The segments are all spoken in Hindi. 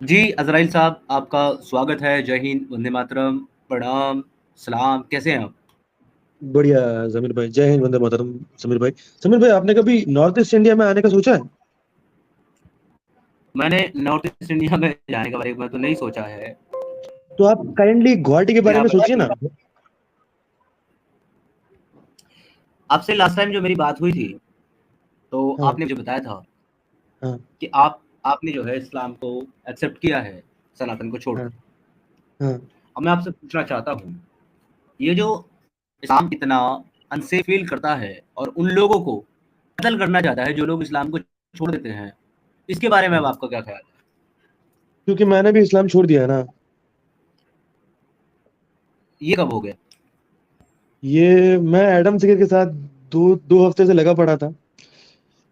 जी, अज़राइल साहब आपका स्वागत है। जय हिंद, वंदे मातरम, प्रणाम, सलाम, कैसे हैं आप? बढ़िया जमीर भाई, जय हिंद, वंदे मातरम। समीर भाई, आपने कभी नॉर्थ ईस्ट इंडिया में आने का सोचा है? मैंने नॉर्थ ईस्ट इंडिया में जाने के बारे में तो नहीं सोचा है। तो आप काइंडली गुवाहाटी के मुझे बारे आप में सोचिए बताइए। ना। आपसे लास्ट टाइम जो मेरी बात हुई थी, तो हाँ, आपने मुझे बताया था हाँ, कि आपने जो है इस्लाम को एक्सेप्ट किया है, सनातन को हाँ, छोड़कर। हाँ। अब मैं आपसे पूछना चाहता हूँ, ये जो इस्लाम इतना अनसेफ फ़ील करता है और उन लोगों को कत्ल करना चाहता है, जो लोग इस्लाम को छोड़ देते हैं, इसके बारे में अब हम्म। आपका क्या ख़्याल है? क्योंकि मैंने भी इस्लाम छोड़ दिया है ना। ये कब हो गया? ये मैं एडम सिगर के साथ दो दो हफ्ते से लगा पड़ा था। हुँ,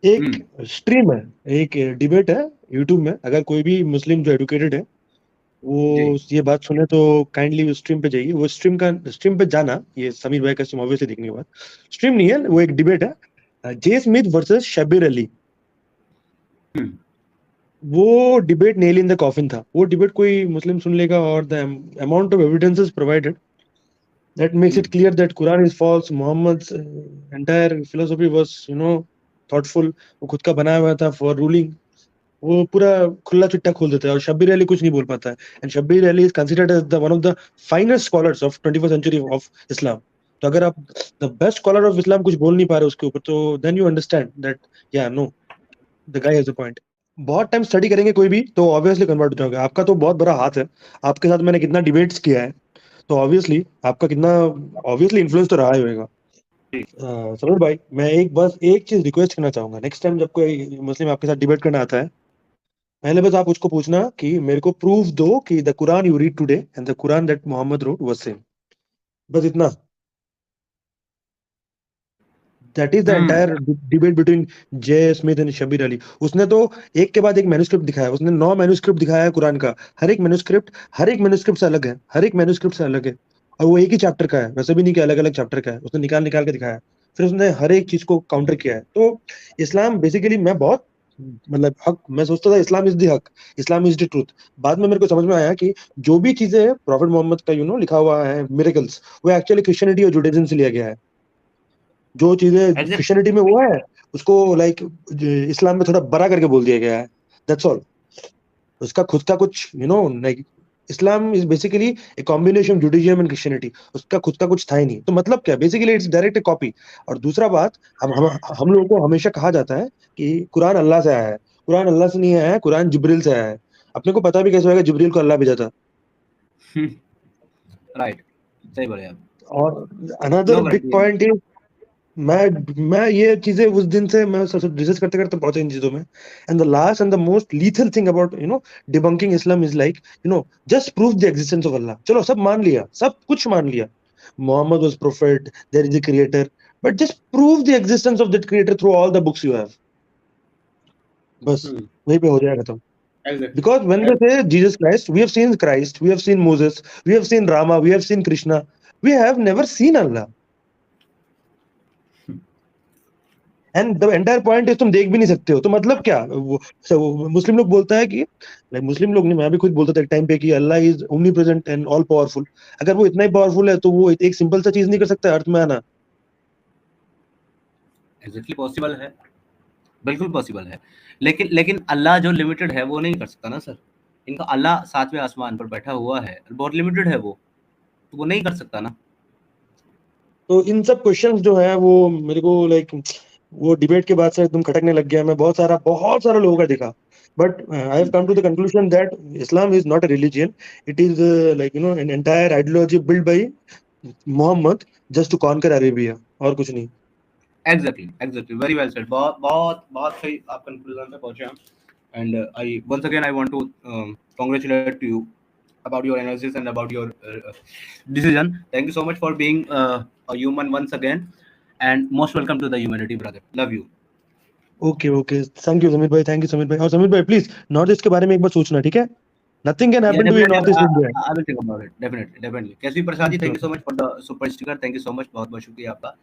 एक स्ट्रीम है, एक डिबेट है यूट्यूब में। अगर कोई भी मुस्लिम जो एडुकेटेड है वो जी। ये बात सुने तो काइंडली उस स्ट्रीम पे जाइए। वो स्ट्रीम पे जाना, ये समीर भाई का स्ट्रीम ऑब्वियसली देखने के बाद। स्ट्रीम नहीं है वो, एक डिबेट है, J Smith versus Shabbir Ali. हुँ, वो debate nail in the coffin था। वो डिबेट कोई मुस्लिम सुन लेगा, और the amount of evidences provided that makes hmm. It clear that कुरान इज फॉल्स, मोहम्मद's एंटायर फिलोसफी वाज थॉटफुल। वो खुद का बनाया हुआ था फॉर रूलिंग। वो पूरा खुला चिट्टा खोल देता है, और शब्बीर अली कुछ नहीं बोल पाता है। And Shabbir Ali is considered as the one of the finest scholars of 21st century of Islam. तो अगर आप the best scholar of Islam कुछ बोल नहीं पा रहे उसके ऊपर, तो देन यू अंडरस्टैंड दैट या no, the guy has a point. बहुत टाइम स्टडी करेंगे कोई भी तो ऑब्वियसली कन्वर्ट हो जाओगे। आपका तो बहुत बड़ा हाथ है, आपके साथ मैंने कितना डिबेट्स किया है, तो ऑब्वियसली आपका कितना ऑब्वियसली इन्फ्लुएंस तो रहा ही होगा। जी। समीर भाई, मैं बस एक चीज रिक्वेस्ट करना चाहूंगा। नेक्स्ट टाइम जब कोई मुस्लिम आपके साथ डिबेट करना आता है, पहले बस आप उसको पूछना कि मेरे को प्रूफ दो कि the Quran you read today and the Quran that Muhammad wrote was same. बस इतना। That is the hmm, entire debate between Jay Smith and Shabbir Ali. उसने तो एक के बाद एक मैन्युस्क्रिप्ट दिखाया। उसने 9 मैन्युस्क्रिप्ट दिखाया है कुरान का। हर एक मैन्युस्क्रिप्ट से अलग है, हर एक मैन्युस्क्रिप्ट से अलग है। और वो एक ही चैप्टर का है, वैसे भी नहीं कि अलग अलग चैप्टर का है। उसने निकाल निकाल के दिखाया है। फिर उसने हर एक चीज को काउंटर किया है। तो इस्लाम बेसिकली, मैं बहुत मतलब हक, मैं सोचता था इस्लाम इज द हक, इस्लाम इज द ट्रूथ। बाद में मेरे को समझ में आया कि जो भी चीजें प्रॉफिट मोहम्मद का लिखा हुआ है, मिरेकल्स, वो एक्चुअली क्रिश्चियनिटी और जुडाइज्म से लिया गया है। जो चीजें एग्ज़ैक्टली। क्रिश्चियनिटी में हुआ है, उसको लाइक इस्लाम में थोड़ा बड़ा करके बोल दिया गया है। That's all. उसका खुद का कुछ like, Islam is basically a combination of Judaism and Christianity. उसका खुद का कुछ था ही नहीं। तो मतलब क्या, basically it's direct A copy. और दूसरा बात, हम लोगों को हमेशा कहा जाता है कि कुरान अल्लाह से आया है। कुरान अल्लाह से नहीं आया है, कुरान जिब्रील से आया है। अपने को पता भी कैसे होगा जिब्रील को अल्लाह भेजा था? हुँ, राइट, सही बोले आप। और another no big guarantee. Point is, मैं ये चीजें उस दिन से मैं सब रिसर्च करते करते पहुंचा इन चीजों में। And the last and the most lethal thing about debunking Islam is like, just prove the existence of Allah. चलो सब मान लिया, सब कुछ मान लिया, Mohammed was prophet, there is a creator, but just prove the existence of that creator through all the books you have. बस हुँ, वहीं पे हो जाएगा खत्म। Exactly. Because when they say Jesus Christ, we have seen Christ, we have seen Moses, we have seen Rama, we have seen Krishna. We have never seen Allah. And the entire point is, तुम देख भी नहीं सकते हो, तो मतलब क्या वो मुस्लिम लोग बोलता है कि, लाइक मुस्लिम लोग नहीं, मैं भी खुद बोलता था एक टाइम पे कि Allah is omnipresent and all powerful. अगर वो इतना ही पावरफुल है तो वो एक सिंपल सा चीज नहीं कर सकता अर्थ में आना? एग्ज़ैक्टली पॉसिबल है, बिल्कुल पॉसिबल है। लेकिन लेकिन अल्लाह जो लिमिटेड है, वो नहीं कर सकता ना सर। इनका अल्लाह 7वें आसमान पर बैठा हुआ है, बहुत लिमिटेड है वो, तो वो नहीं कर सकता ना। तो इन सब क्वेश्चंस जो है वो मेरे को लाइक, वो डिबेट के बाद से एकदम खटकने लग गया। मैं बहुत सारा लोगों का देखा, बट आई हैव हुँ, come to the conclusion that Islam is not a religion. It is like an entire ideology build by Mohammed just to conquer Arabia, और कुछ नहीं। Exactly, exactly, very well said. बहुत बहुत बहुत सही आप कंक्लूज़न पे पहुँचे हैं। And I once again I want to congratulate you about your analysis and about your decision. Thank you so much for being a human once again, and most welcome to the humanity, brother. Love you. Okay, okay, thank you Sameer भाई, थैंक यू समीर भाई। और समीर भाई प्लीज नॉर्थ ईस्ट के बारे में एक बार सोचना, ठीक है? Nothing can Yeah, happen to you definitely. North east India. I will think about it. Definitely, definitely. कैसी Prasad ji, thank you so much for the super sticker. Thank you so much. बहुत बहुत शुक्रिया आपका.